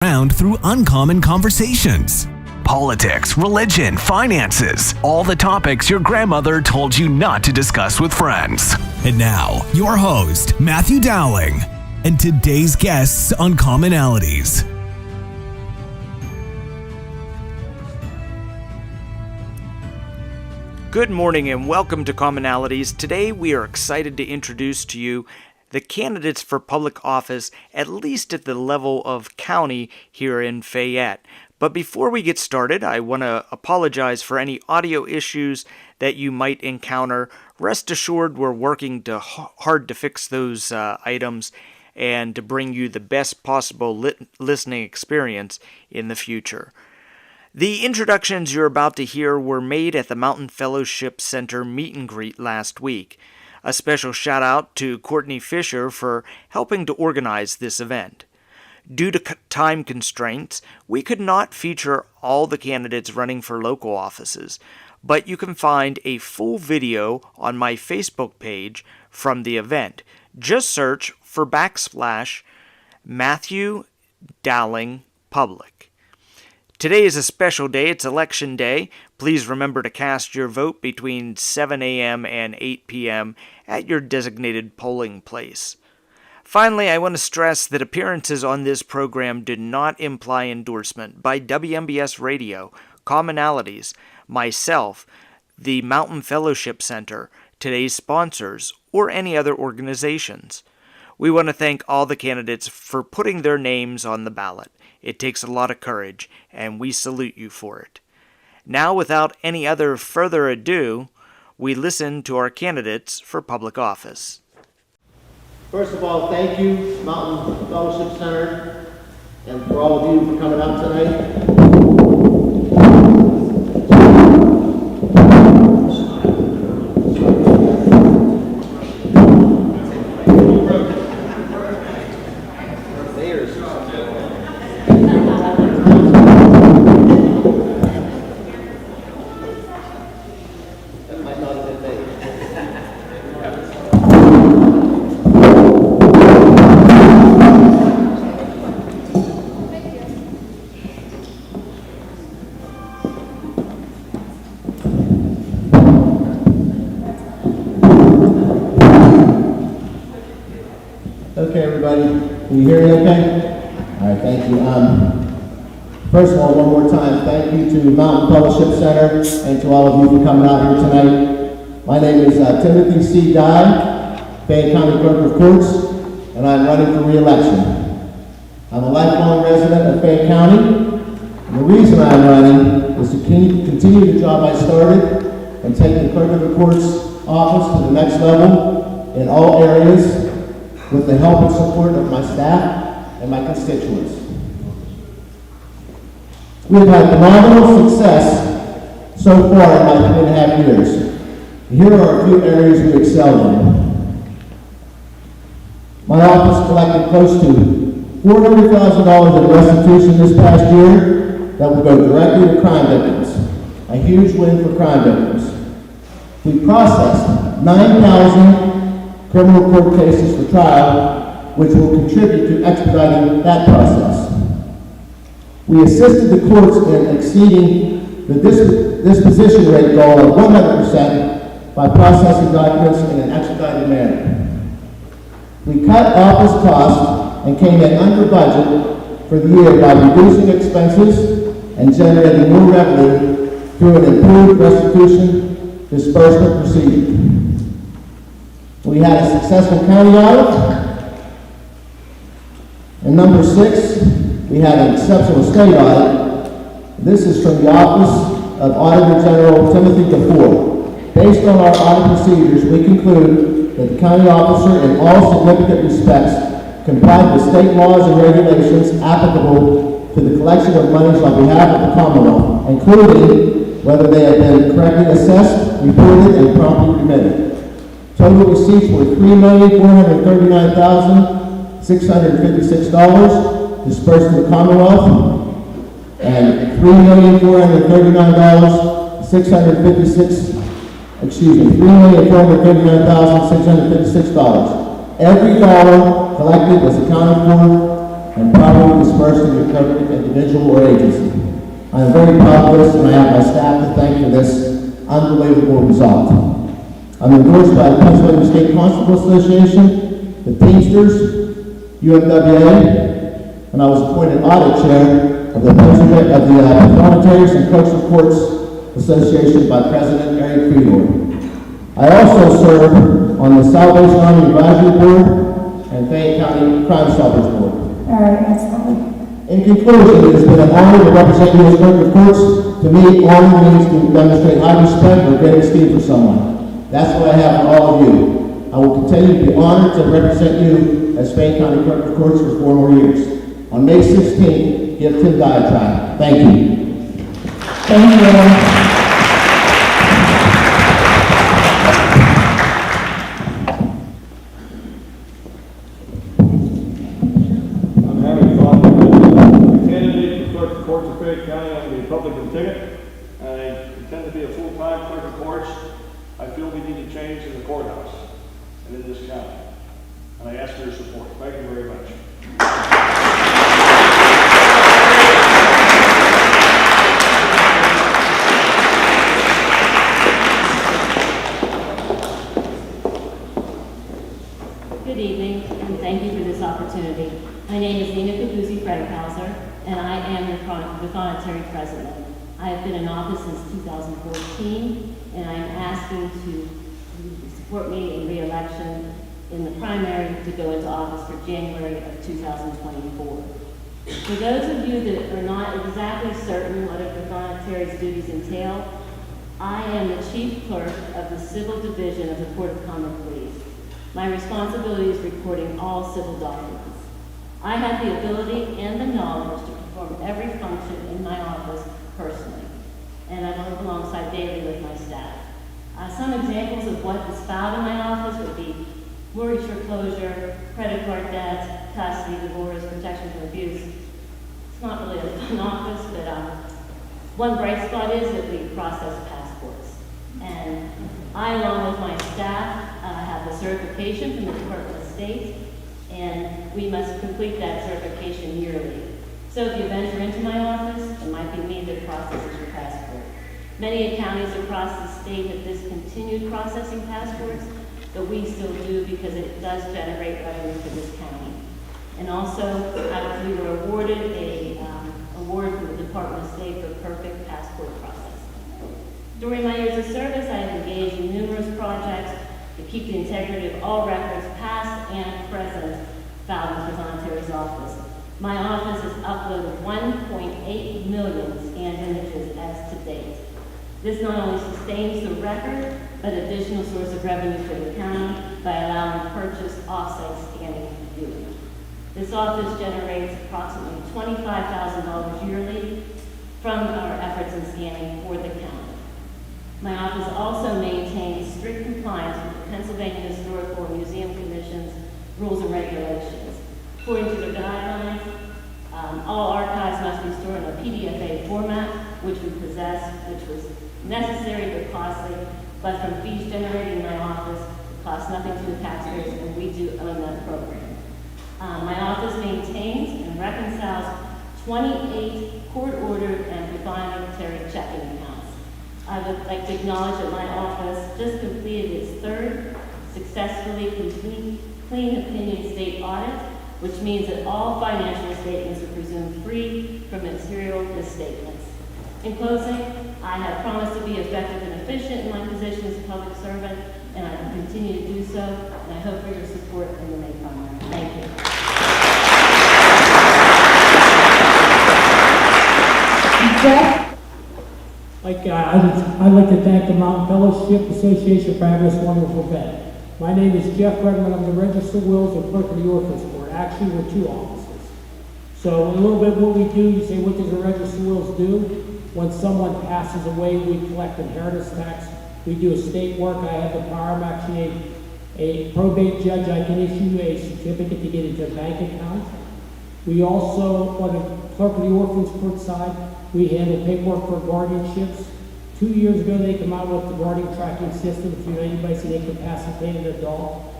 around through uncommon conversations. Politics, religion, finances, all the topics your grandmother told you not to discuss with friends. And now, your host, Matthew Dowling, and today's guests on Commonalities. Good morning and welcome to Commonalities. Today we are excited to introduce to you the candidates for public office, at least at the level of county here in Fayette. But before we get started, I want to apologize for any audio issues that you might encounter. Rest assured, we're working hard to fix those items and to bring you the best possible listening experience in the future. The introductions you're about to hear were made at the Mountain Fellowship Center meet and greet last week. A special shout out to Courtney Fisher for helping to organize this event. Due to time constraints, we could not feature all the candidates running for local offices, but you can find a full video on my Facebook page from the event. Just search for /Matthew Dowling Public. Today is a special day. It's Election Day. Please remember to cast your vote between 7 a.m. and 8 p.m. at your designated polling place. Finally, I want to stress that appearances on this program do not imply endorsement by WMBS Radio, Commonalities, myself, the Mountain Fellowship Center, today's sponsors, or any other organizations. We want to thank all the candidates for putting their names on the ballot. It takes a lot of courage, and we salute you for it. Now, without any other further ado, we listen to our candidates for public office. First of all, thank you, Mountain Fellowship Center, and for all of you for coming out tonight. Okay, everybody, can you hear me okay? All right, thank you. First of all, one more time, thank you to Mountain Fellowship Center and to all of you for coming out here tonight. My name is Timothy C. Dye, Fayette County Clerk of Courts, and I'm running for re-election. I'm a lifelong resident of Fayette County, and the reason I'm running is to continue the job I started and take the Clerk of the Courts office to the next level in all areas, with the help and support of my staff and my constituents. We have had phenomenal success so far in my 3.5 years. Here are a few areas we excelled in. My office collected close to $400,000 in restitution this past year that will go directly to crime victims. A huge win for crime victims. We processed 9,000 criminal court cases for trial, which will contribute to expediting that process. We assisted the courts in exceeding the disposition rate goal of 100% by processing documents in an expedited manner. We cut office costs and came in under budget for the year by reducing expenses and generating more revenue through an improved restitution disbursement procedure. We had a successful county audit. And number 6, we had an exceptional state audit. This is from the Office of Auditor General Timothy DeFore. Based on our audit procedures, we conclude that the county officer in all significant respects complied with state laws and regulations applicable to the collection of monies on behalf of the Commonwealth, including whether they have been correctly assessed, reported, and promptly remitted. Total receipts were $3,439,656 dispersed to the Commonwealth, and $3,439,656. Every dollar collected was accounted for and properly dispersed to the appropriate individual or agency. I am very proud of this, and I have my staff to thank for this unbelievable result. I'm endorsed by the Pennsylvania State Constable Association, the Teamsters, UMWA, and I was appointed audit chair of the Commonalities and Clerks of Courts Association by President Eric Fedor. I also serve on the Salvation Army Advisory Board and Fayette County Crime Stoppers Board. All right, excellent. In conclusion, it has been an honor to represent you as Clerk of Courts. To me, honor means to demonstrate high respect or great esteem for someone. That's what I have for all of you. I will continue to be honored to represent you as Fayette County Clerk of Courts for 4 more years. On May 16th, give Tim Dye a try. Thank you. Thank you. County on the Republican ticket. I intend to be a full-time clerk of courts. I feel we need a change in the courthouse and in this county. And I ask for your support. Thank you very much. Good evening, and thank you for this opportunity. My name is Nina Kabuzzi-Frankhauser, and I am your Deponentary President. I have been in office since 2014, and I am asking to support me in re-election in the primary to go into office for January of 2024. For those of you that are not exactly certain what a Deponentary's duties entail, I am the Chief Clerk of the Civil Division of the Court of Common Pleas. My responsibility is recording all civil documents. I have the ability and the knowledge to perform every function in my office personally, and I work alongside daily with my staff. Some examples of what is filed in my office would be mortgage foreclosure, credit card debts, custody, divorce, protection from abuse. It's not really a fun office, but one bright spot is that we process passports. And I, along with my staff, have the certification from the Department of State, and we must complete that certification yearly. So if you venture into my office, it might be me that processes your passport. Many counties across the state have discontinued processing passports, but we still do because it does generate revenue for this county. And also, we were awarded a award from the Department of State for perfect passport processing. During my years of service, I have engaged in numerous projects to keep the integrity of all records, past and present, filed in the Deponentary's office. My office has uploaded 1.8 million scanned images as to date. This not only sustains the record, but additional source of revenue for the county by allowing purchased off-site scanning and viewing. This office generates approximately $25,000 yearly from our efforts in scanning for the county. My office also maintains strict compliance with the Pennsylvania Historical and Museum Commission's rules and regulations. According to the guidelines, all archives must be stored in a PDFA format, which we possess, which was necessary but costly, but from fees generated in my office, it costs nothing to the taxpayers, and we do own that program. My office maintains and reconciles 28 court-ordered and proprietary checking accounts. I would like to acknowledge that my office just completed its third successfully complete clean opinion state audit, which means that all financial statements are presumed free from material misstatements. In closing, I have promised to be effective and efficient in my position as a public servant, and I will continue to do so, and I hope for your support in the May primary. Thank you. Jeff? I'd like to thank the Mountain Fellowship Association for having this wonderful event. My name is Jeff Redmond. I'm the Register of Wills and Clerk of the Orphans Board. Actually, we're 2 offices. So a little bit what we do, you say, what does a Register of Wills do? When someone passes away, we collect inheritance tax. We do estate work. I have the power. I'm actually a probate judge. I can issue a certificate to get into a bank account. We also, on the Clerk of the Orphans Court side, we handle paperwork for guardianships. 2 years ago, they came out with the guardian tracking system. If you know anybody, see they incapacitated adult,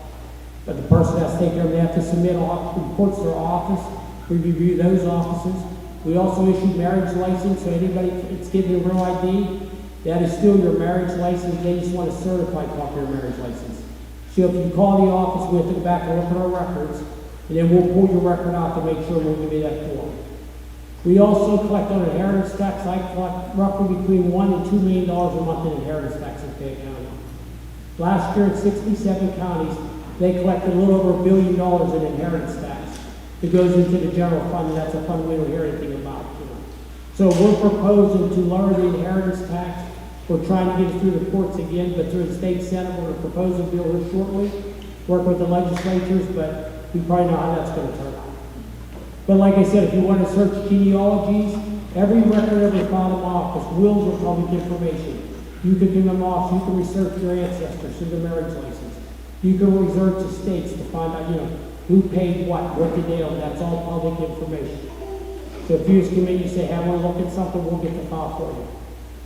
but the person has to take care of them. They have to submit reports to their office. We review those offices. We also issue marriage license, so anybody that's getting a real ID, that is still your marriage license. They just want a certified copy of your marriage license. So if you call the office, we have to go back and look at our records, and then we'll pull your record out to make sure we'll give you that form. We also collect on inheritance tax. I collect roughly between $1 and $2 million a month in inheritance tax in Fayette County. Last year in 67 counties, they collected a little over $1 billion in inheritance tax. It goes into the general fund, and that's a fund we don't hear anything about. So we're proposing to lower the inheritance tax. We're trying to get it through the courts again, but through the state senate, we're going to propose a bill here shortly, work with the legislatures, but we probably know how that's going to turn out. But like I said, if you want to search genealogies, every record ever filed in my office, wills are public information. You can do them off, you can research your ancestors through the marriage license. You can research estates to find out, who paid what the deal, that's all public information. So if you just come in and you say, hey, I want to look at something, we'll get the file for you.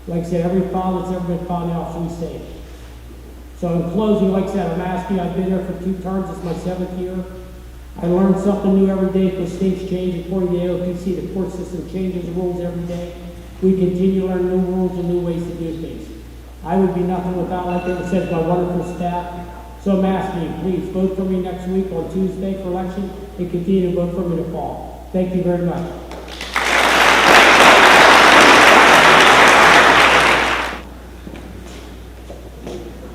Like I said, every file that's ever been filed in the office, we save. So in closing, like I said, I'm asking, I've been there for 2 terms, it's my 7th year. I learn something new every day because things change. According to the AOPC, the court system changes rules every day. We continue to learn new rules and new ways to do things. I would be nothing without, like I said, my wonderful staff. So I'm asking you, please vote for me next week on Tuesday for election and continue to vote for me in the fall. Thank you very much.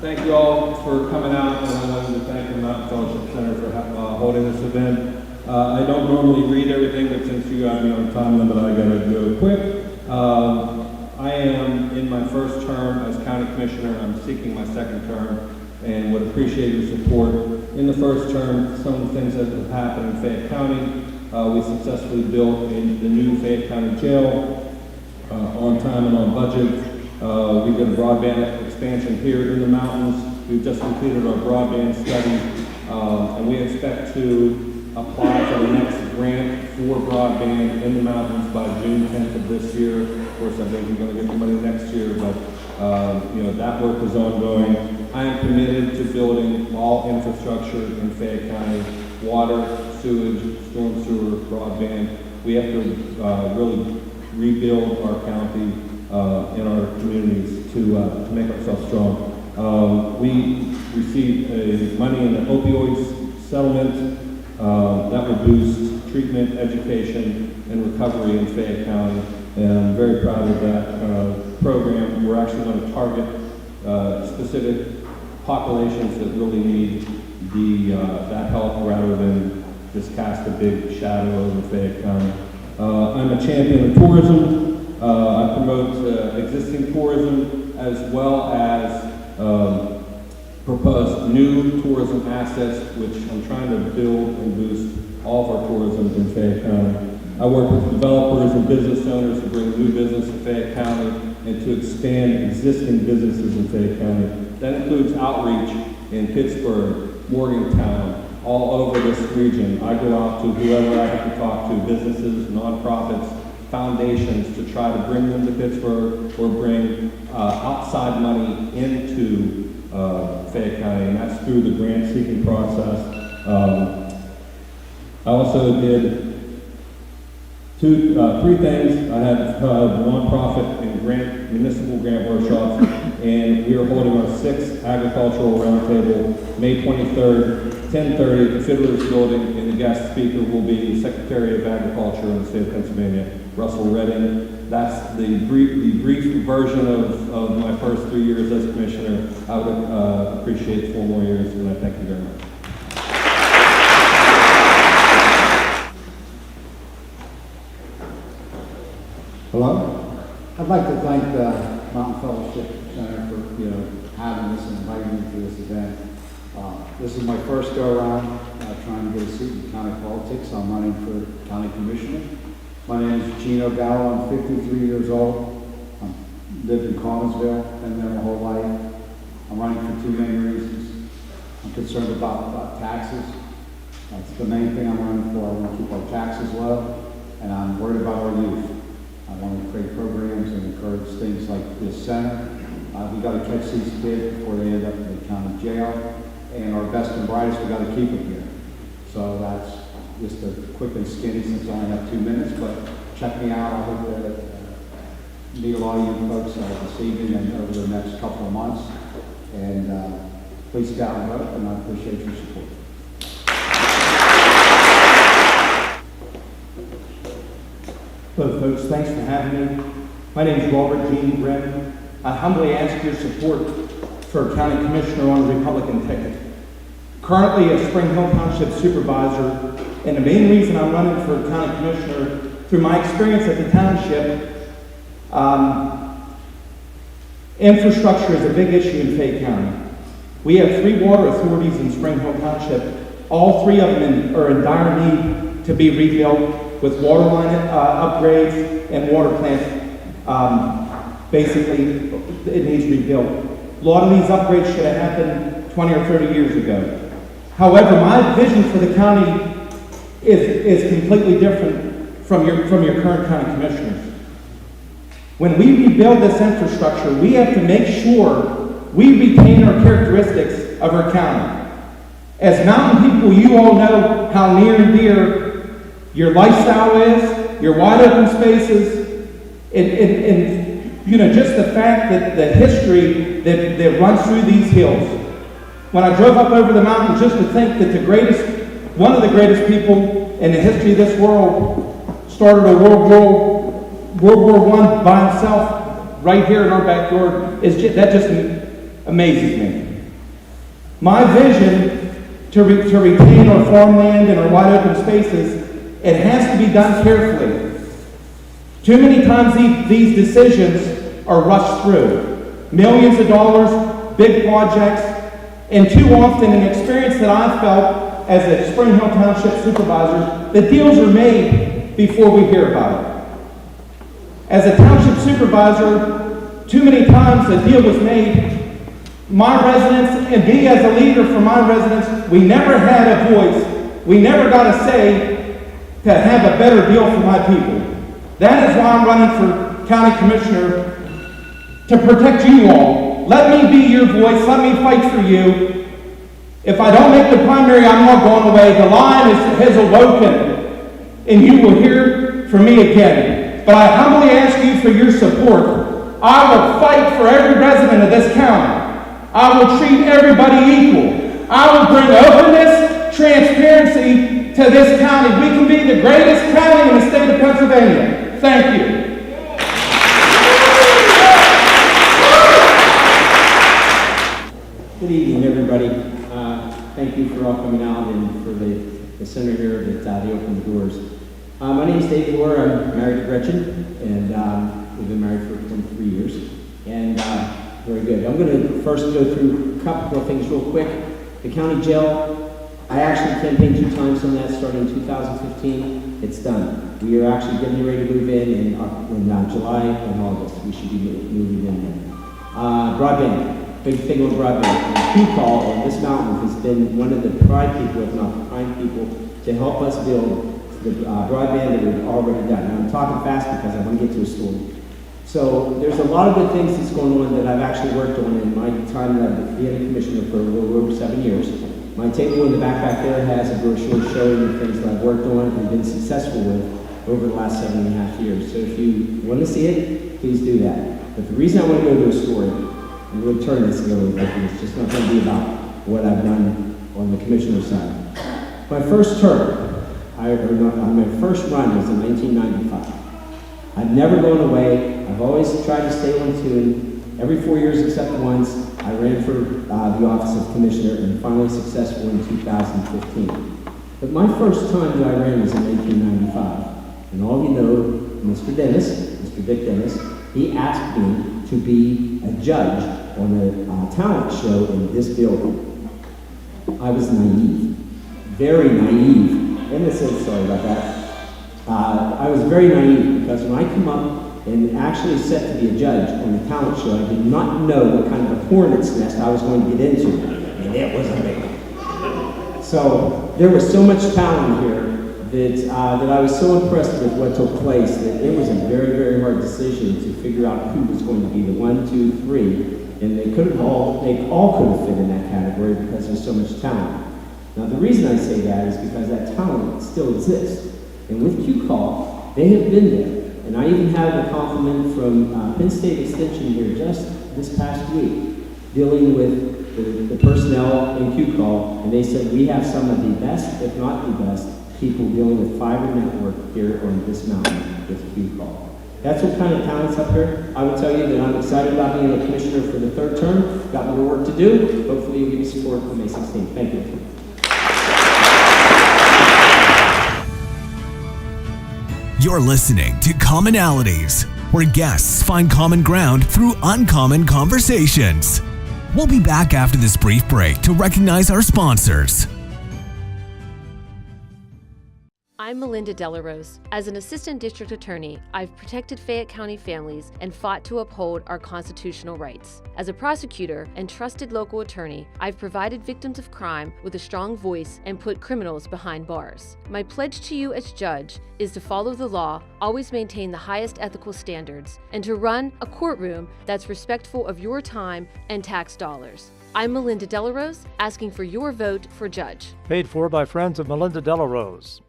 Thank you all for coming out, and I wanted to thank the Mountain Fellowship Center for holding this event. I don't normally read everything, but since you got me on a time limit, I gotta go quick. I am in my first term as county commissioner. I'm seeking my 2nd term and would appreciate your support. In the first term, some of the things that have happened in Fayette County, we successfully built the new Fayette County Jail on time and on budget. We did a broadband expansion here in the mountains. We've just completed our broadband study, and we expect to apply for the next grant for broadband in the mountains by June 10th of this year. Of course, I think we're going to get the money next year, but that work is ongoing. I am committed to building all infrastructure in Fayette County: water, sewage, storm sewer, broadband. We have to really rebuild our county in our communities to make ourselves strong. We received money in the opioids settlement that will boost treatment, education, and recovery in Fayette County. And I'm very proud of that program. We're actually going to target specific populations that really need that help rather than just cast a big shadow over Fayette County. I'm a champion of tourism. I promote existing tourism as well as propose new tourism assets, which I'm trying to build and boost all of our tourism in Fayette County. I work with developers and business owners to bring new business to Fayette County and to expand existing businesses in Fayette County. That includes outreach in Pittsburgh, Morgantown, all over this region. I go out to whoever I have to talk to, businesses, nonprofits, foundations, to try to bring them to Pittsburgh or bring outside money into Fayette County, and that's through the grant seeking process. I also did 3 things. I had nonprofit and municipal grant workshops, and we are holding our 6th agricultural roundtable May 23rd, 10:30 at the Fiddler's Building, and the guest speaker will be Secretary of Agriculture in the state of Pennsylvania, Russell Redding. That's the brief version of my first 3 years as commissioner. I would appreciate 4 more years, and I thank you very much. Hello? I'd like to thank the Mountain Fellowship Center for having this and inviting me to this event. This is my first go around trying to get a seat in county politics. I'm running for county commissioner. My name is Gino Gallo. I'm 53 years old. I lived in Collinsville, been there my whole life. I'm running for 2 main reasons. I'm concerned about taxes. That's the main thing I'm running for. I want to keep our taxes low, and I'm worried about our youth. I want to create programs and encourage things like this center. We got to catch these kids before they end up in the county jail. And our best and brightest, we got to keep them here. So that's just a quick and skinny since I only have 2 minutes, but check me out. I hope to meet a lot of you folks this evening and over the next couple of months. And please go out and vote, and I appreciate your support. Hello, folks. Thanks for having me. My name is Robert Gene Grimm. I humbly ask your support for County Commissioner on the Republican ticket. Currently a Spring Hill Township Supervisor, and the main reason I'm running for County Commissioner, through my experience at the township, infrastructure is a big issue in Fayette County. We have 3 water authorities in Spring Hill Township. All 3 of them are in dire need to be rebuilt with water line upgrades and water plant. Basically, it needs rebuilt. A lot of these upgrades should have happened 20 or 30 years ago. However, my vision for the county is completely different from your current county commissioners. When we rebuild this infrastructure, we have to make sure we retain our characteristics of our county. As mountain people, you all know how near and dear your lifestyle is, your wide open spaces, and you know, just the fact that the history that runs through these hills. When I drove up over the mountain, just to think that one of the greatest people in the history of this world started a World War I by himself right here in our backyard, that just amazes me. My vision to retain our farmland and our wide open spaces, it has to be done carefully. Too many times these decisions are rushed through. Millions of dollars, big projects, and too often an experience that I've felt as a Spring Hill Township Supervisor, the deals are made before we hear about it. As a Township Supervisor, too many times a deal was made. My residents, and me as a leader for my residents, we never had a voice. We never got a say to have a better deal for my people. That is why I'm running for County Commissioner, to protect you all. Let me be your voice. Let me fight for you. If I don't make the primary, I'm not going away. The lion has awoken, and you will hear from me again. But I humbly ask you for your support. I will fight for every resident of this county. I will treat everybody equal. I will bring openness, transparency to this county. We can be the greatest county in the state of Pennsylvania. Thank you. Good evening, everybody. Thank you for all coming out and for the center here that they opened the doors. My name is David Lohr. I'm married to Gretchen, and we've been married for 23 years. And very good. I'm going to first go through a couple of things real quick. The county jail, I actually campaigned 2 times on that starting in 2015. It's done. We are actually getting ready to move in July and August. We should be moving in there. Broadband. Big thing on broadband. And Q-Call on this mountain has been one of the prime people, if not the prime people, to help us build the broadband that we've already done. Now I'm talking fast because I want to get to a story. So there's a lot of good things that's going on that I've actually worked on in my time that I've been a commissioner for a little over 7 years. My table in the back there has a brochure showing the things that I've worked on and been successful with over the last 7.5 years. So if you want to see it, please do that. But the reason I want to go to a story, I'm going to turn this a little bit, and it's just not going to be about what I've done on the commissioner side. My first term, my first run was in 1995. I've never gone away. I've always tried to stay on tune. Every 4 years except once, I ran for the office of commissioner and finally successful in 2015. But my first time that I ran was in 1995. And all you know, Mr. Dick Dennis, he asked me to be a judge on a talent show in this building. I was naive, very naive, innocent, sorry about that. I was very naive because when I come up and actually set to be a judge on the talent show, I did not know what kind of a hornet's nest I was going to get into, and it was a big one. So there was so much talent here that I was so impressed with what took place that it was a very, very hard decision to figure out who was going to be the 1, 2, 3, and they all could have fit in that category because there's so much talent. Now, the reason I say that is because that talent still exists. And with QCall, they have been there. And I even had a compliment from Penn State Extension here just this past week, dealing with the personnel in QCall, and they said we have some of the best, if not the best, people dealing with fiber network here on this mountain with QCall. That's what kind of talent's up here. I will tell you that I'm excited about being a commissioner for the third term. Got more work to do. Hopefully you'll give me support on May 16th. Thank you. You're listening to Commonalities, where guests find common ground through uncommon conversations. We'll be back after this brief break to recognize our sponsors. I'm Melinda Delarose. As an assistant district attorney, I've protected Fayette County families and fought to uphold our constitutional rights. As a prosecutor and trusted local attorney, I've provided victims of crime with a strong voice and put criminals behind bars. My pledge to you as judge is to follow the law, always maintain the highest ethical standards, and to run a courtroom that's respectful of your time and tax dollars. I'm Melinda Delarose, asking for your vote for judge. Paid for by friends of Melinda Delarose.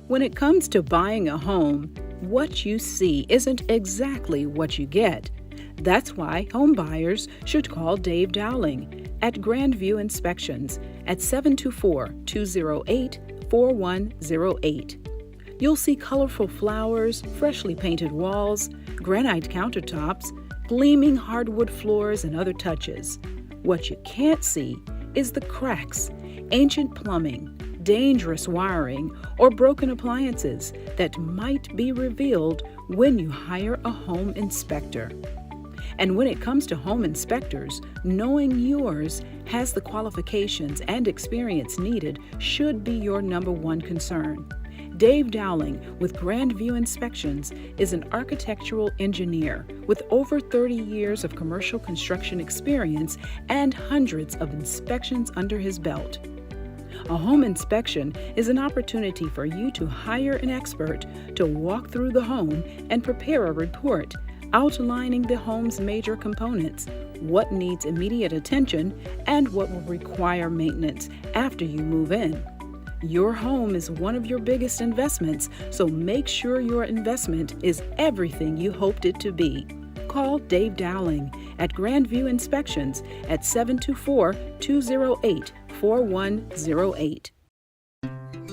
When it comes to buying a home, what you see isn't exactly what you get. That's why home buyers should call Dave Dowling at Grandview Inspections at 724-208-4108. You'll see colorful flowers, freshly painted walls, granite countertops, gleaming hardwood floors, and other touches. What you can't see is the cracks, ancient plumbing, dangerous wiring, or broken appliances that might be revealed when you hire a home inspector. And when it comes to home inspectors, knowing yours has the qualifications and experience needed should be your number one concern. Dave Dowling with Grandview Inspections is an architectural engineer with over 30 years of commercial construction experience and hundreds of inspections under his belt. A home inspection is an opportunity for you to hire an expert to walk through the home and prepare a report outlining the home's major components, what needs immediate attention, and what will require maintenance after you move in. Your home is one of your biggest investments, so make sure your investment is everything you hoped it to be. Call Dave Dowling at Grandview Inspections at 724-208-4108.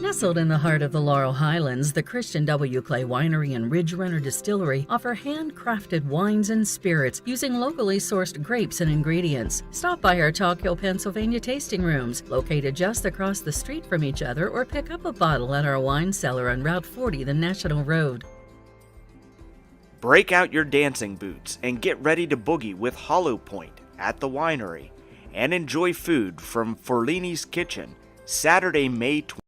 Nestled in the heart of the Laurel Highlands, the Christian W. Clay Winery and Ridge Runner Distillery offer handcrafted wines and spirits using locally sourced grapes and ingredients. Stop by our Talk Hill, Pennsylvania tasting rooms, located just across the street from each other, or pick up a bottle at our wine cellar on Route 40, the National Road. Break out your dancing boots and get ready to boogie with Hollow Point at the winery and enjoy food from Forlini's Kitchen, Saturday, May 20th.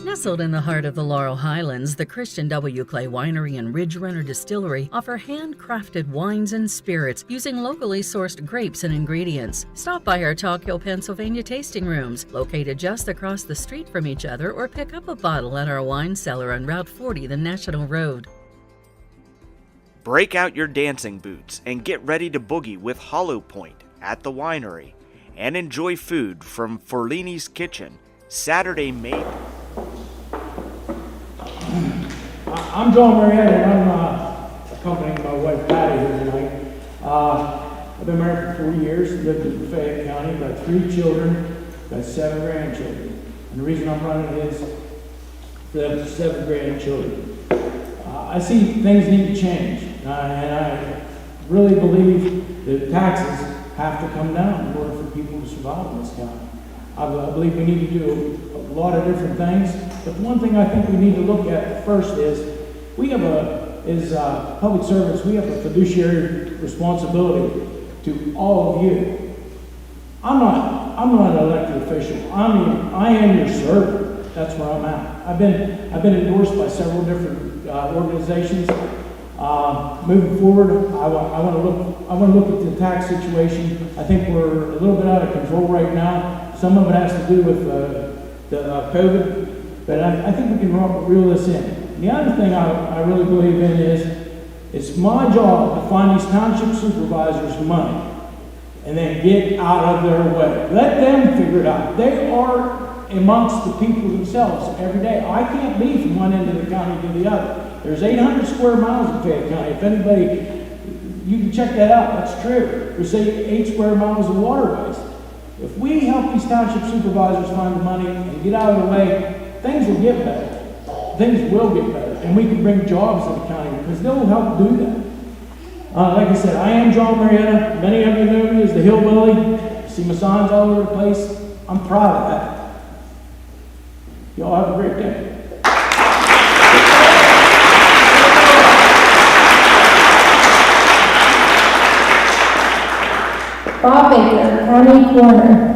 Nestled in the heart of the Laurel Highlands, the Christian W. Clay Winery and Ridge Runner Distillery offer handcrafted wines and spirits using locally sourced grapes and ingredients. Stop by our Talk Hill, Pennsylvania tasting rooms, located just across the street from each other, or pick up a bottle at our wine cellar on Route 40, the National Road. Break out your dancing boots and get ready to boogie with Hollow Point at the winery and enjoy food from Forlini's Kitchen, Saturday, May. I'm John Marietta, and I'm accompanying my wife Patty here tonight. I've been married for 4 years, lived in Fayette County, got 3 children, got 7 grandchildren. And the reason I'm running is the 7 grandchildren. I see things need to change, and I really believe that taxes have to come down in order for people to survive in this county. I believe we need to do a lot of different things, but the one thing I think we need to look at first is public servants, we have a fiduciary responsibility to all of you. I'm not an elected official. I am your servant. That's where I'm at. I've been endorsed by several different organizations. Moving forward, I want to look at the tax situation. I think we're a little bit out of control right now. Some of it has to do with the COVID, but I think we can reel this in. And the other thing I really believe in is it's my job to find these township supervisors money and then get out of their way. Let them figure it out. They are amongst the people themselves every day. I can't be from one end of the county to the other. There's 800 square miles in Fayette County. If anybody, you can check that out, that's true. There's 8 square miles of waterways. If we help these township supervisors find the money and get out of the way, things will get better. Things will get better. And we can bring jobs to the county because they'll help do that. Like I said, I am John Marietta. Many of you know me as the Hillbilly. See my signs all over the place. I'm proud of that. Y'all have a great day. Bob Baker, County Coroner.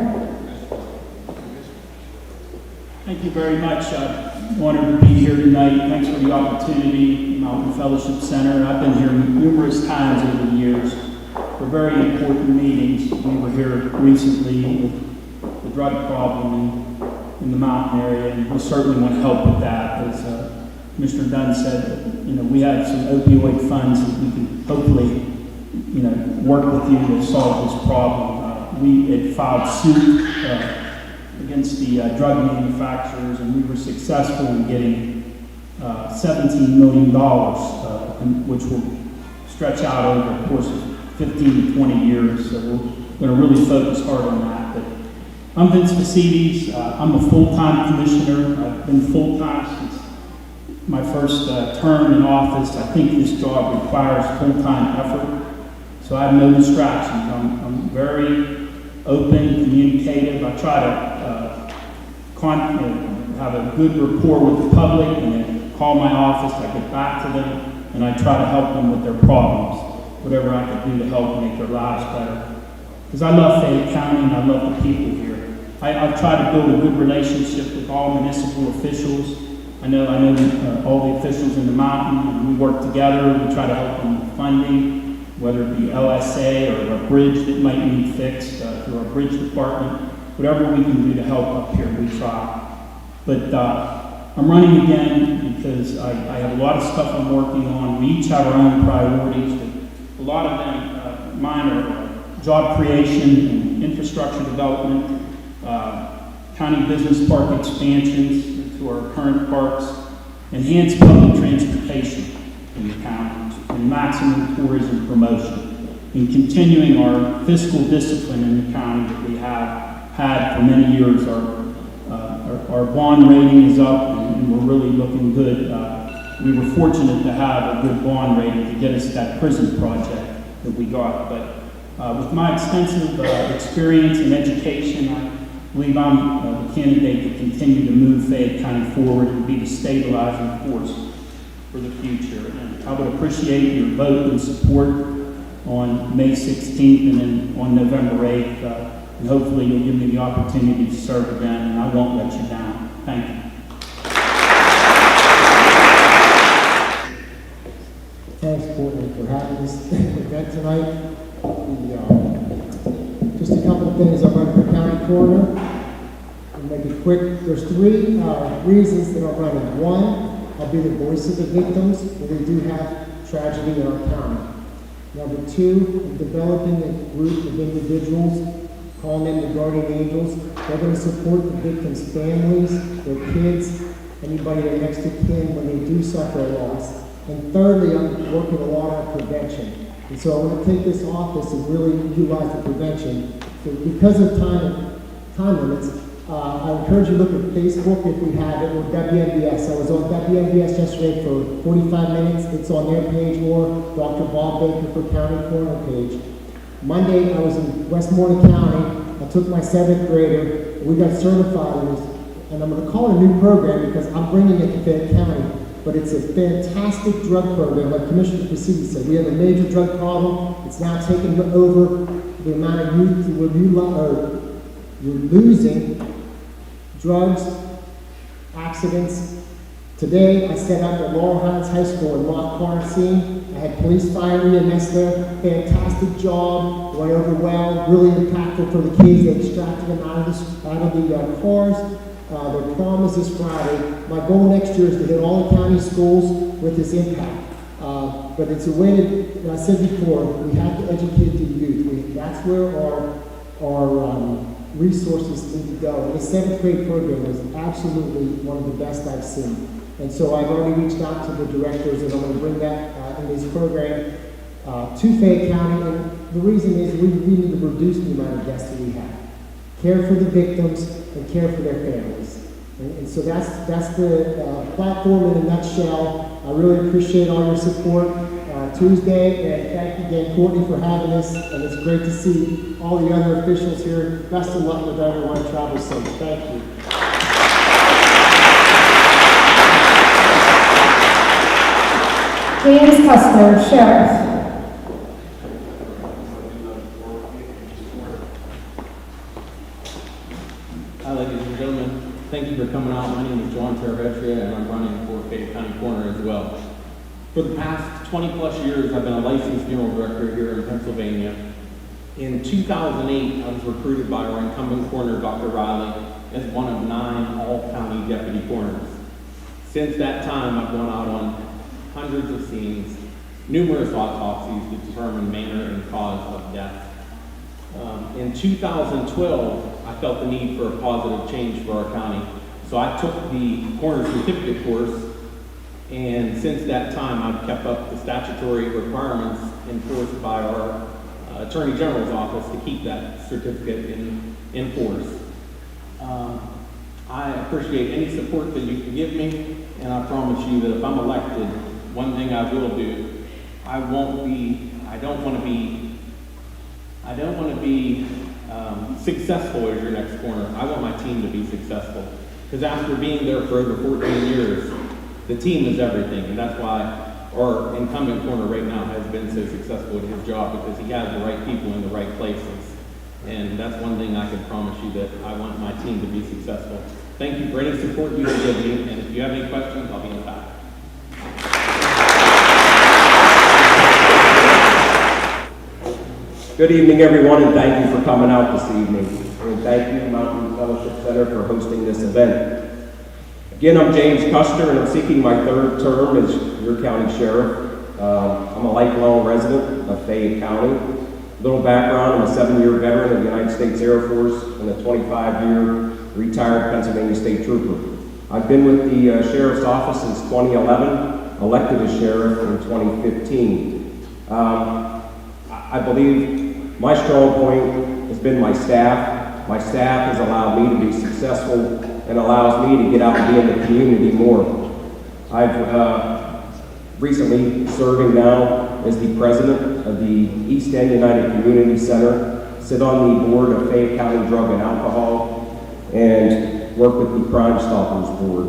Thank you very much. I'm honored to be here tonight. Thanks for the opportunity, Mountain Fellowship Center. I've been here numerous times over the years for very important meetings. We were here recently with the drug problem in the mountain area, and we certainly want to help with that. As Mr. Dunn said, we have some opioid funds that we can hopefully work with you to solve this problem. We had filed suit against the drug manufacturers, and we were successful in getting $17 million, which will stretch out over the course of 15 to 20 years. So we're going to really focus hard on that. But I'm Vince Facides. I'm a full-time commissioner. I've been full-time since my first term in office. I think this job requires full-time effort. So I have no distractions. I'm very open, communicative. I try to have a good rapport with the public, and then call my office. I get back to them, and I try to help them with their problems, whatever I can do to help make their lives better. Because I love Fayette County, and I love the people here. I've tried to build a good relationship with all municipal officials. I know all the officials in the mountain, and we work together. We try to help them with funding, whether it be LSA or a bridge that might need fixed through our bridge department. Whatever we can do to help up here, we try. But I'm running again because I have a lot of stuff I'm working on. We each have our own priorities. But a lot of them, mine are job creation and infrastructure development, county business park expansions to our current parks, enhanced public transportation in the county, and maximum tourism promotion, and continuing our fiscal discipline in the county that we have had for many years. Our bond rating is up, and we're really looking good. We were fortunate to have a good bond rating to get us that prison project that we got. But with my extensive experience in education, I believe I'm the candidate to continue to move Fayette County forward and be the stabilizing force for the future. And I would appreciate your vote and support on May 16th and then on November 8th. And hopefully you'll give me the opportunity to serve again, and I won't let you down. Thank you. Thanks, Courtney, for having this event tonight. Just a couple of things. I'm running for county coroner. I'll make it quick. There's 3 reasons that I'm running. 1, I'll be the voice of the victims when we do have tragedy in our county. Number 2, I'm developing a group of individuals, calling them the guardian angels. They're going to support the victims' families, their kids, anybody they're next to kin when they do suffer a loss. And thirdly, I'm working a lot on prevention. And so I want to take this office and really utilize the prevention. So because of time limits, I encourage you to look at Facebook if we have it, or WNBS. I was on WNBS yesterday for 45 minutes. It's on their page, or Dr. Bob Baker for County Coroner page. Monday, I was in Westmoreland County. I took my 7th grader. We got certified, and I'm going to call it a new program because I'm bringing it to Fayette County. But it's a fantastic drug program, like Commissioner Facides said. We have a major drug problem. It's now taken over the amount of youth we're losing. Drugs, accidents. Today, I set up at Laurel Highlands High School in Rock Corner scene. I had police, fire, EMS there. Fantastic job. Went over well. Really impactful for the kids. They extracted them out of the cars. Their prom is this Friday. My goal next year is to hit all the county schools with this impact. But it's a way to, as I said before, we have to educate the youth. That's where our resources need to go. The 7th grade program was absolutely one of the best I've seen. And so I've already reached out to the directors, and I'm going to bring that in this program to Fayette County. And the reason is we need to reduce the amount of deaths that we have. Care for the victims and care for their families. And so that's the platform in a nutshell. I really appreciate all your support Tuesday, and thank you again, Courtney, for having us. And it's great to see all the other officials here. Best of luck with everyone. Travel safe. Thank you. James Custer, Sheriff. Hi, ladies and gentlemen. Thank you for coming out. My name is John Tervetria, and I'm running for Fayette County Coroner as well. For the past 20 plus years, I've been a licensed funeral director here in Pennsylvania. In 2008, I was recruited by our incumbent coroner, Dr. Riley, as one of 9 all-county deputy coroners. Since that time, I've gone out on hundreds of scenes, numerous autopsies to determine manner and cause of death. In 2012, I felt the need for a positive change for our county. So I took the coroner certificate course, and since that time, I've kept up the statutory requirements enforced by our Attorney General's office to keep that certificate in force. I appreciate any support that you can give me, and I promise you that if I'm elected, one thing I will do, I don't want to be successful as your next coroner. I want my team to be successful. Because after being there for over 14 years, the team is everything, and that's why our incumbent coroner right now has been so successful at his job, because he has the right people in the right places. And that's one thing I can promise you, that I want my team to be successful. Thank you for any support you can give me, and if you have any questions, I'll be in the back. Good evening, everyone, and thank you for coming out this evening. And thank you, Mountain Fellowship Center, for hosting this event. Again, I'm James Custer, and I'm seeking my 3rd term as your county sheriff. I'm a lifelong resident of Fayette County. Little background, I'm a 7-year veteran of the United States Air Force and a 25-year retired Pennsylvania State Trooper. I've been with the Sheriff's Office since 2011, elected as Sheriff in 2015. I believe my strong point has been my staff. My staff has allowed me to be successful and allows me to get out and be in the community more. I've recently serving now as the president of the East End United Community Center, sit on the board of Fayette County Drug and Alcohol, and work with the Crime Stoppers Board.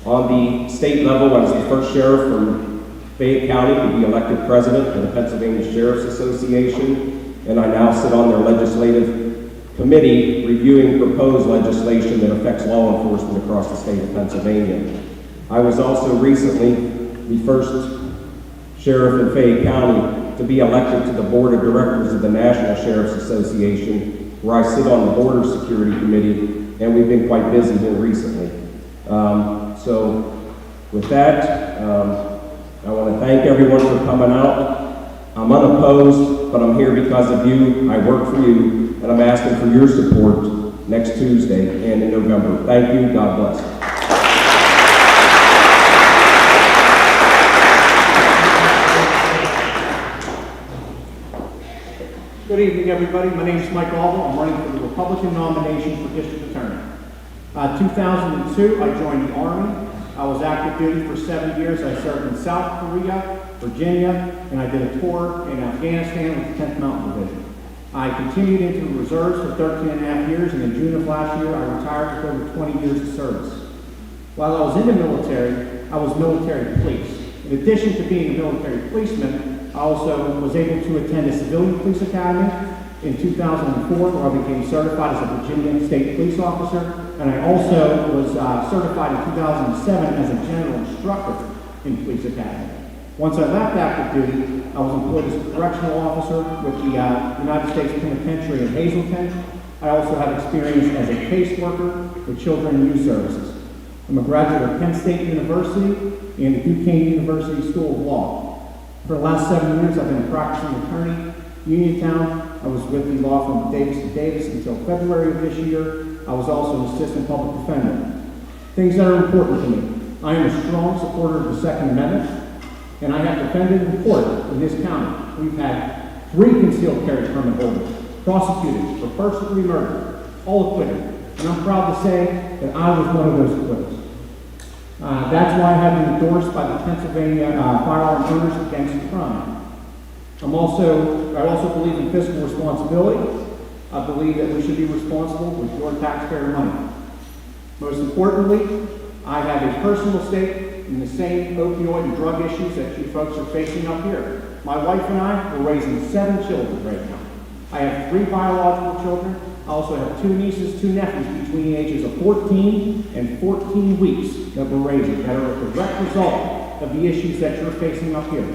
On the state level, I was the first sheriff from Fayette County to be elected president of the Pennsylvania Sheriff's Association, and I now sit on their legislative committee reviewing proposed legislation that affects law enforcement across the state of Pennsylvania. I was also recently the first sheriff in Fayette County to be elected to the board of directors of the National Sheriff's Association, where I sit on the Border Security Committee, and we've been quite busy here recently. So with that, I want to thank everyone for coming out. I'm unopposed, but I'm here because of you. I work for you, and I'm asking for your support next Tuesday and in November. Thank you. God bless. Good evening, everybody. My name is Mike Alvin. I'm running for the Republican nomination for District Attorney. 2002, I joined the Army. I was active duty for 7 years. I served in South Korea, Virginia, and I did a tour in Afghanistan with the 10th Mountain Division. I continued into the reserves for 13 and a half years, and in June of last year, I retired with over 20 years of service. While I was in the military, I was military police. In addition to being a military policeman, I also was able to attend a civilian police academy in 2004, where I became certified as a Virginia State Police Officer, and I also was certified in 2007 as a general instructor in Police Academy. Once I left active duty, I was employed as a correctional officer with the United States Penitentiary in Hazleton. I also have experience as a caseworker with Children and Youth Services. I'm a graduate of Penn State University and the Duquesne University School of Law. For the last 7 years, I've been a practicing attorney Uniontown, I was with the law firm Davis & Davis until February of this year. I was also an assistant public defender. Things that are important to me. I am a strong supporter of the Second Amendment, and I have defended in court in this county. We've had 3 concealed carry permit holders prosecuted for first-degree murder, all acquitted. And I'm proud to say that I was one of those acquittals. That's why I have been endorsed by the Pennsylvania Firearm Owners Against Crime. I also believe in fiscal responsibility. I believe that we should be responsible with your taxpayer money. Most importantly, I have a personal stake in the same opioid and drug issues that you folks are facing up here. My wife and I are raising 7 children right now. I have 3 biological children. I also have 2 nieces, 2 nephews between the ages of 14 and 14 weeks that we're raising that are a direct result of the issues that you're facing up here.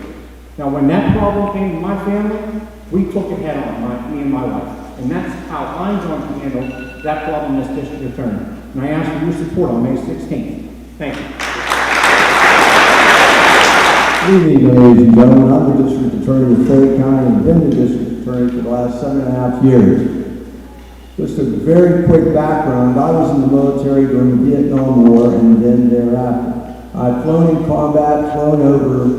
Now, when that problem came to my family, we took it head on, me and my wife. And that's how I'm going to handle that problem as district attorney. And I ask for your support on May 16th. Thank you. Good evening, ladies and gentlemen. I'm the district attorney of Fayette County and been the district attorney for the last 7.5 years. Just a very quick background. I was in the military during the Vietnam War and then thereafter. I've flown in combat, flown over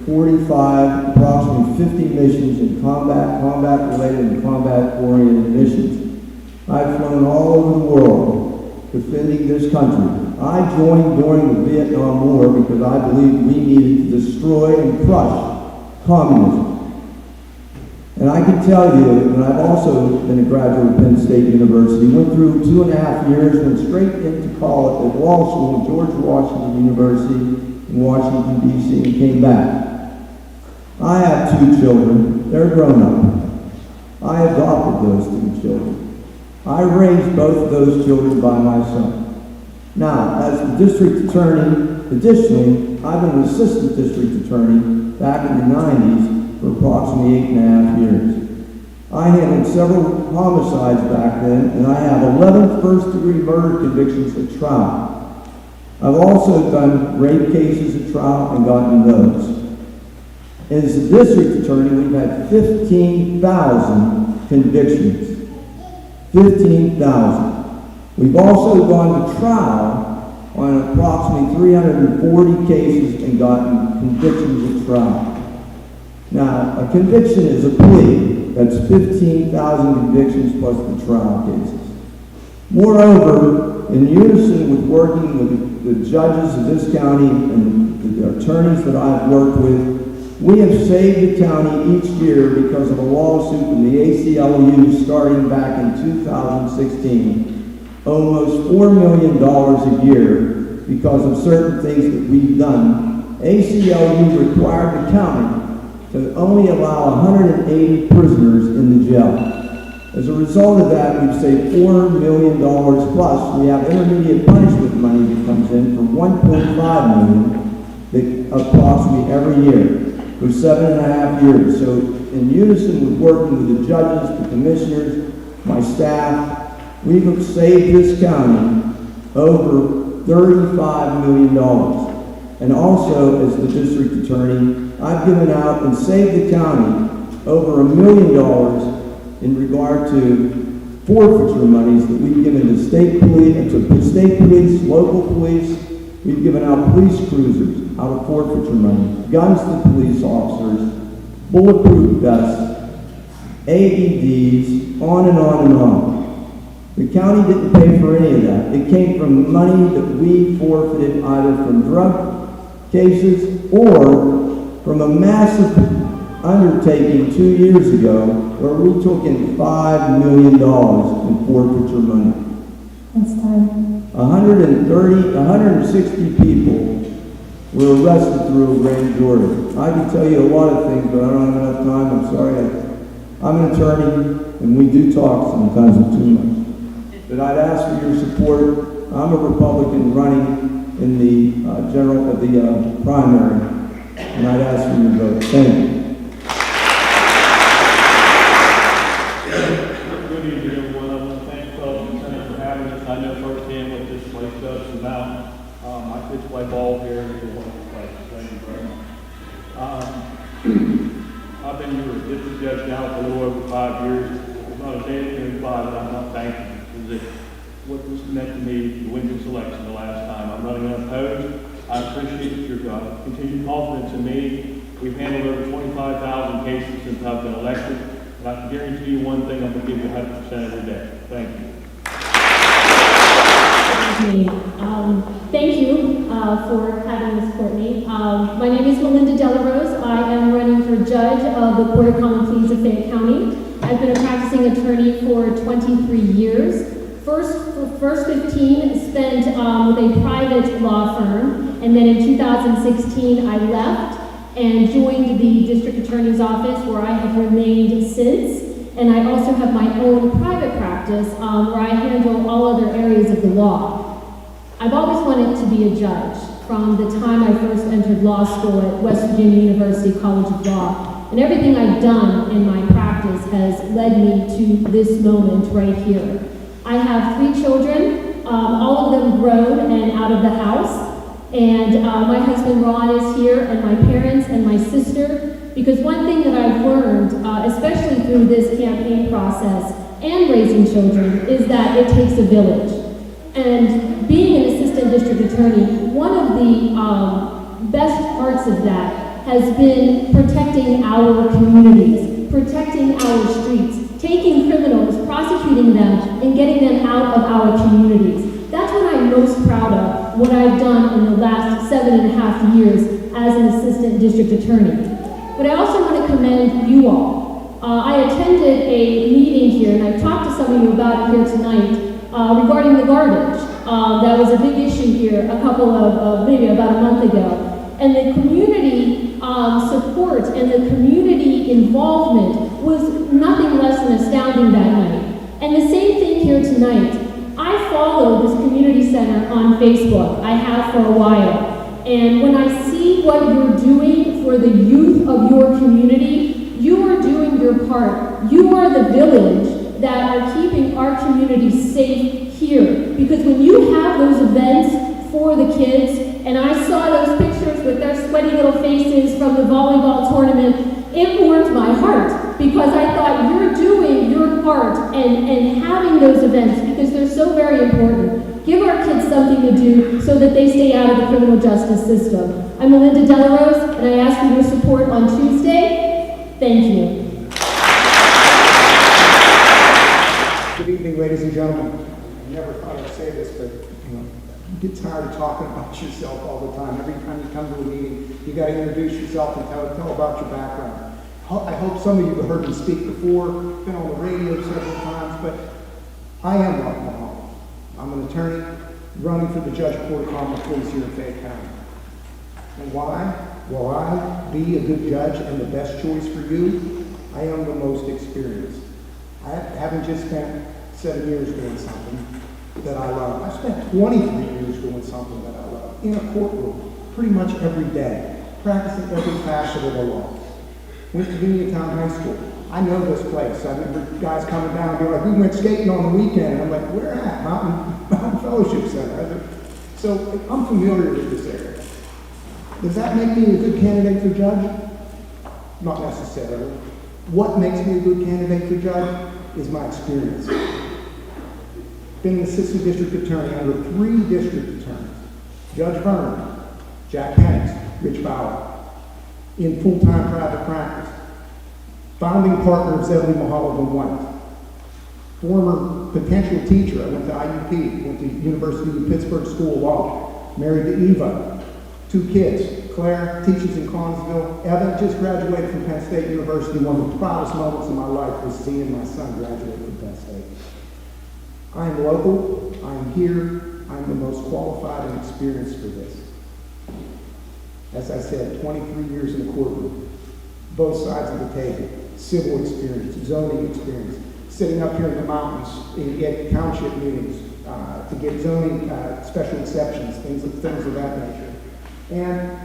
45, approximately 50 missions in combat-related and combat-oriented missions. I've flown all over the world defending this country. I joined during the Vietnam War because I believed we needed to destroy and crush communism. And I can tell you, and I've also been a graduate of Penn State University, went through 2.5 years, went straight into college at law school at George Washington University in Washington, D.C., and came back. I have 2 children. They're grown up. I adopted those 2 children. I raised both of those children by myself. Now, as the district attorney, additionally, I've been an assistant district attorney back in the 90s for approximately 8.5 years. I handled several homicides back then, and I have 11 first-degree murder convictions at trial. I've also done rape cases at trial and gotten those. As a district attorney, we've had 15,000 convictions. 15,000. We've also gone to trial on approximately 340 cases and gotten convictions at trial. Now, a conviction is a plea. That's 15,000 convictions plus the trial cases. Moreover, in unison with working with the judges of this county and the attorneys that I've worked with, we have saved the county each year because of a lawsuit from the ACLU starting back in 2016, almost $4 million a year because of certain things that we've done. ACLU required the county to only allow 180 prisoners in the jail. As a result of that, we've saved $4 million plus. We have intermediate punishment money that comes in for $1.5 million approximately every year for 7.5 years. So in unison with working with the judges, the commissioners, my staff, we've saved this county over $35 million. And also, as the district attorney, I've given out and saved the county over $1 million in regard to forfeiture monies that we've given to state police, local police. We've given out police cruisers out of forfeiture money, guns to police officers, bulletproof vests, AEDs, on and on and on. The county didn't pay for any of that. It came from money that we forfeited either from drug cases or from a massive undertaking 2 years ago where we took in $5 million in forfeiture money. It's time. 160 people were arrested through a grand jury. I can tell you a lot of things, but I don't have enough time. I'm sorry. I'm an attorney, and we do talk sometimes too much. But I'd ask for your support. I'm a Republican running in the primary, and I'd ask for your vote. Thank you. Good evening, everyone. I want to thank the Lieutenant for having us. I know firsthand what this place does to Mount. My kids play ball here, and it's a wonderful place. Thank you very much. I've been your district judge now for a little over 5 years. There's not a day that goes by that I'm not thanking you, because what this meant to me to win this election the last time. I'm running unopposed. I appreciate your continued confidence in me. We've handled over 25,000 cases since I've been elected, and I can guarantee you one thing, I'm going to give you 100% every day. Thank you. Thank you for having Ms. Courtney. My name is Melinda Delarose. I am running for judge of the Court of Common Pleas of Fayette County. I've been a practicing attorney for 23 years. First 15 spent with a private law firm, and then in 2016 I left and joined the district attorney's office, where I have remained since. And I also have my own private practice where I handle all other areas of the law. I've always wanted to be a judge from the time I first entered law school at West Virginia University College of Law. And everything I've done in my practice has led me to this moment right here. I have 3 children, all of them grown and out of the house. And my husband Ron is here, and my parents and my sister. Because one thing that I've learned, especially through this campaign process and raising children, is that it takes a village. And being an assistant district attorney, one of the best parts of that has been protecting our communities, protecting our streets, taking criminals, prosecuting them, and getting them out of our communities. That's what I'm most proud of, what I've done in the last 7.5 years as an assistant district attorney. But I also want to commend you all. I attended a meeting here, and I talked to some of you about it here tonight, regarding the garbage. That was a big issue here maybe about a month ago. And the community support and the community involvement was nothing less than astounding that night. And the same thing here tonight. I follow this community center on Facebook. I have for a while. And when I see what you're doing for the youth of your community, you are doing your part. You are the village that are keeping our community safe here. Because when you have those events for the kids, and I saw those pictures with their sweaty little faces from the volleyball tournament, it warmed my heart, because I thought you're doing your part and having those events, because they're so very important. Give our kids something to do so that they stay out of the criminal justice system. I'm Melinda Delarose, and I ask for your support on Tuesday. Thank you. Good evening, ladies and gentlemen. I never thought I'd say this, but you get tired of talking about yourself all the time. Every time you come to a meeting, you got to introduce yourself and tell about your background. I hope some of you have heard me speak before, been on the radio several times, but I am Mark Mahal. I'm an attorney running for the Judge Court of Common Pleas here in Fayette County. And why? Will I be a good judge and the best choice for you? I am the most experienced. I haven't just spent 7 years doing something that I love. I've spent 23 years doing something that I love in a courtroom pretty much every day, practicing every facet of the law. Went to Uniontown High School. I know this place. I remember guys coming down and being like, we went skating on the weekend. And I'm like, where at? Mountain Fellowship Center. So I'm familiar with this area. Does that make me a good candidate for judge? Not necessarily. What makes me a good candidate for judge is my experience. Been an assistant district attorney under 3 district attorneys. Judge Vernon, Jack Hennings, Rich Fowler, in full-time private practice. Founding partner of Zebedee Mahalo and White. Former potential teacher. I went to IUP, went to University of Pittsburgh School of Law. Married to Eva. 2 kids. Claire teaches in Collinsville. Evan just graduated from Penn State University. One of the proudest moments of my life was seeing my son graduate from Penn State. I am local. I am here. I am the most qualified and experienced for this. As I said, 23 years in the courtroom. Both sides of the table. Civil experience, zoning experience. Sitting up here in the mountains at township meetings to get zoning special exceptions, things of that nature. And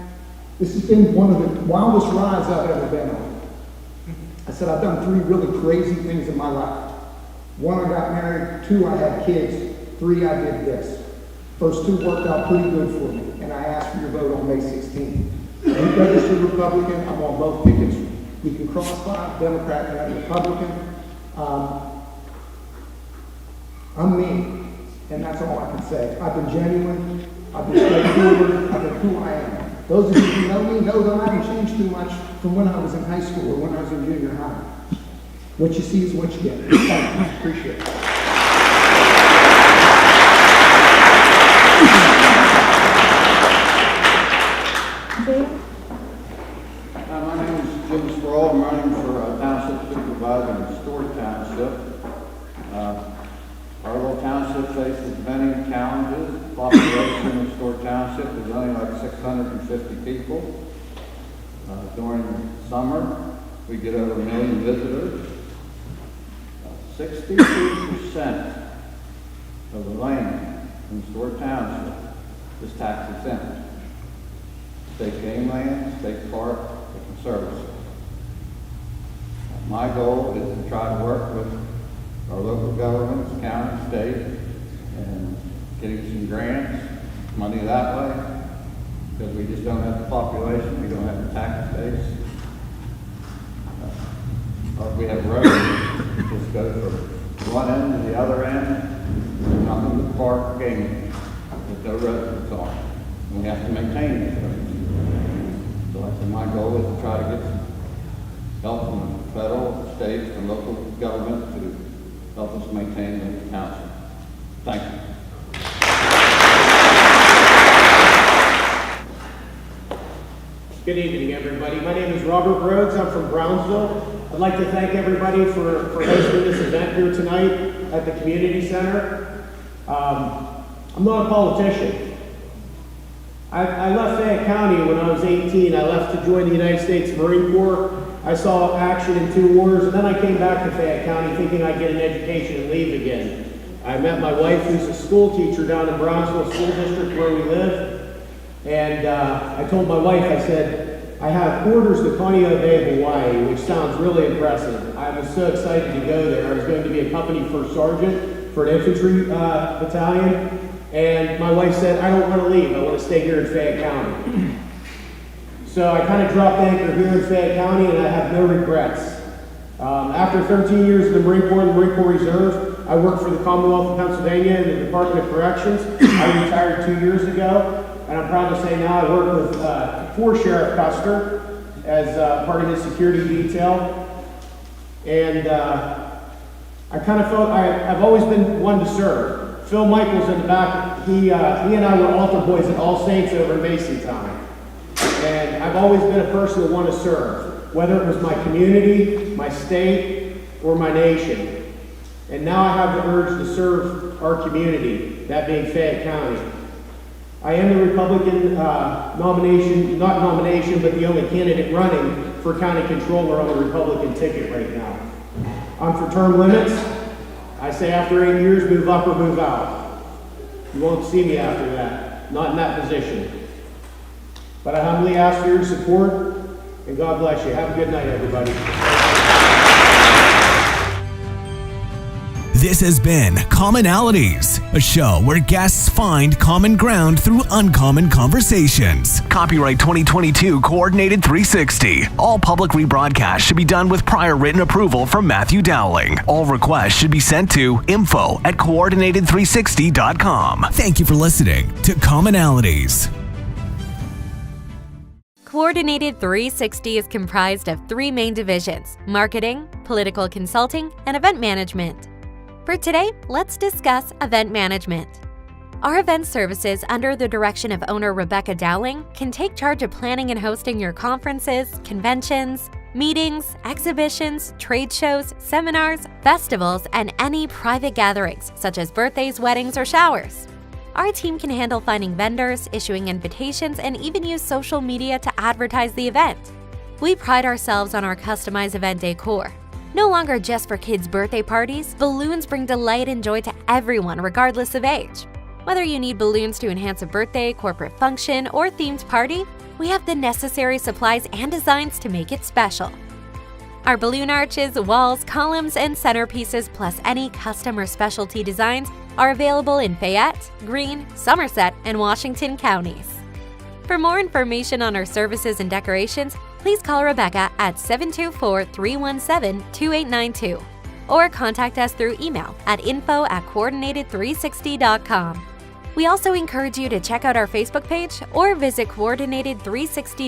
this has been one of the wildest rides I've ever been on. I said I've done 3 really crazy things in my life. 1, I got married. 2, I had kids. 3, I did this. First 2 worked out pretty good for me, and I asked for your vote on May 16th. I'm a registered Republican. I'm on both tickets You can cross Democrat and Republican. I'm me, and that's all I can say. I've been genuine, I've been straightforward, I've been who I am. Those of you who know me know that I haven't changed too much from when I was in high school or when I was in junior high. What you see is what you get. Thank you. Appreciate it. My name is Jim Sproul. I'm running for Township Supervisor in Stewart Township. Our little township faces many challenges. The population of Stewart Township is only like 650 people. During summer, we get over 1 million visitors. 62% of the land in Stewart Township is tax exempt. State game land, state park, and conservancy. My goal is to try to work with our local governments, county, state, and getting some grants, money that way, because we just don't have the population, we don't have the tax base. We have roads that just go from one end to the other end, nothing but park game with no residents on it. And we have to maintain these roads. So I said my goal is to try to get some help from the federal, state, and local government to help us maintain the township. Thank you. Good evening, everybody. My name is Robert Rhodes. I'm from Brownsville. I'd like to thank everybody for hosting this event here tonight at the community center. I'm not a politician. I left Fayette County when I was 18. I left to join the United States Marine Corps. I saw action in 2 wars, and then I came back to Fayette County thinking I'd get an education and leave again. I met my wife, who's a school teacher down in Brownsville School District where we live, and I told my wife, I said, I have orders to Kaneohe Bay, Hawaii, which sounds really impressive. I was so excited to go there. I was going to be a company first sergeant for an infantry battalion. And my wife said, I don't want to leave. I want to stay here in Fayette County. So I kind of dropped anchor here in Fayette County, and I have no regrets. After 13 years in the Marine Corps and the Marine Corps Reserve, I worked for the Commonwealth of Pennsylvania in the Department of Corrections. I retired 2 years ago, and I'm proud to say now I work with for Sheriff Custer as part of his security detail. And I kind of felt I've always been one to serve. Phil Michaels in the back, he and I were altar boys at All Saints over in Mason time. And I've always been a person that wanted to serve, whether it was my community, my state, or my nation. And now I have the urge to serve our community, that being Fayette County. I am the Republican not nomination, but the only candidate running for county controller on the Republican ticket right now. I'm for term limits. I say after 8 years, move up or move out. You won't see me after that, not in that position. But I humbly ask for your support, and God bless you. Have a good night, everybody. This has been Commonalities, a show where guests find common ground through uncommon conversations. Copyright 2022 Coordinated 360. All public rebroadcasts should be done with prior written approval from Matthew Dowling. All requests should be sent to info@coordinated360.com. Thank you for listening to Commonalities. Coordinated 360 is comprised of 3 main divisions: marketing, political consulting, and event management. For today, let's discuss event management. Our event services, under the direction of owner Rebecca Dowling, can take charge of planning and hosting your conferences, conventions, meetings, exhibitions, trade shows, seminars, festivals, and any private gatherings, such as birthdays, weddings, or showers. Our team can handle finding vendors, issuing invitations, and even use social media to advertise the event. We pride ourselves on our customized event decor. No longer just for kids' birthday parties, balloons bring delight and joy to everyone regardless of age. Whether you need balloons to enhance a birthday, corporate function, or themed party, we have the necessary supplies and designs to make it special. Our balloon arches, walls, columns, and centerpieces, plus any custom or specialty designs, are available in Fayette, Greene, Somerset, and Washington counties. For more information on our services and decorations, please call Rebecca at 724-317-2892 or contact us through email at info@coordinated360.com. We also encourage you to check out our Facebook page or visit coordinated360.com